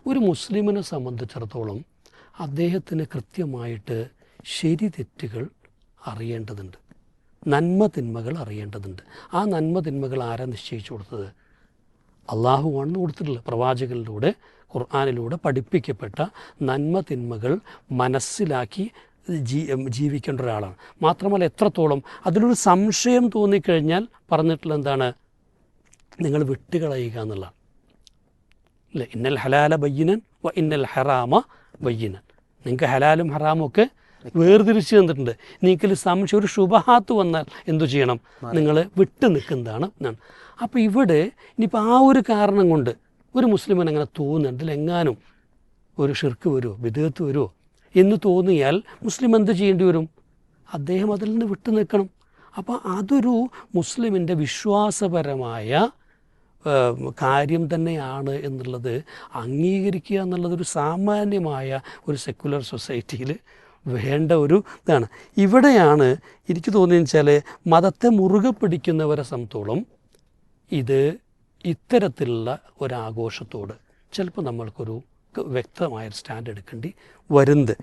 ഒരു മുസ്ലിമിനെ സംബന്ധിച്ചിടത്തോളം അദ്ദേഹത്തിന് കൃത്യമായിട്ട് ശരി തെറ്റുകൾ അറിയേണ്ടതുണ്ട്, നന്മ തിന്മകൾ അറിയേണ്ടതുണ്ട്. ആ നന്മ തിന്മകൾ ആരാ നിശ്ചയിച്ചു കൊടുത്തത്? അള്ളാഹുവാണ് കൊടുത്തിട്ടുള്ളത്. പ്രവാചകനിലൂടെ ഖുർആനിലൂടെ പഠിപ്പിക്കപ്പെട്ട നന്മ തിന്മകൾ മനസ്സിലാക്കി ജീവിക്കേണ്ട ഒരാളാണ്. മാത്രമല്ല എത്രത്തോളം അതിലൊരു സംശയം തോന്നിക്കഴിഞ്ഞാൽ പറഞ്ഞിട്ടുള്ള എന്താണ്? നിങ്ങൾ വിട്ടുകളയുക എന്നുള്ളതാണ്. അല്ലേ? ഇന്നൽ ഹലാല ബയ്യിനൻ വ ഇന്നൽ ഹറാമ ബയ്യിനൻ. നിങ്ങൾക്ക് ഹലാലും ഹറാമും ഒക്കെ വേർതിരിച്ച് തന്നിട്ടുണ്ട്. നിങ്ങൾക്കിൽ സംശയം, ഒരു ശുബഹാത്ത് വന്നാൽ എന്തു ചെയ്യണം? നിങ്ങൾ വിട്ടു നിൽക്കുന്നതാണ് എന്നാണ്. അപ്പോൾ ഇവിടെ ഇനിയിപ്പോൾ ആ ഒരു കാരണം കൊണ്ട് ഒരു മുസ്ലിമിന് അങ്ങനെ തോന്നുന്നുണ്ട് ഇതിലെങ്ങാനും ഒരു ഷിർക്ക് വരുമോ, വിദഗ്ധത്ത് വരുമോ എന്ന് തോന്നിയാൽ മുസ്ലിം എന്ത് ചെയ്യേണ്ടി വരും? അദ്ദേഹം അതിൽ നിന്ന് വിട്ടു നിൽക്കണം. അപ്പോൾ അതൊരു മുസ്ലിമിൻ്റെ വിശ്വാസപരമായ കാര്യം തന്നെയാണ് എന്നുള്ളത് അംഗീകരിക്കുക എന്നുള്ളതൊരു സാമാന്യമായ ഒരു സെക്കുലർ സൊസൈറ്റിയിൽ വേണ്ട ഒരു ഇതാണ്. ഇവിടെയാണ് എനിക്ക് തോന്നിയെന്ന് വെച്ചാൽ മതത്തെ മുറുകെ പിടിക്കുന്നവരെ സംബന്ധിച്ചോളം ഇത് ഇത്തരത്തിലുള്ള ഒരാഘോഷത്തോട് ചിലപ്പോൾ നമ്മൾക്കൊരു വ്യക്തമായൊരു സ്റ്റാൻഡ് എടുക്കേണ്ടി വരുന്നത്.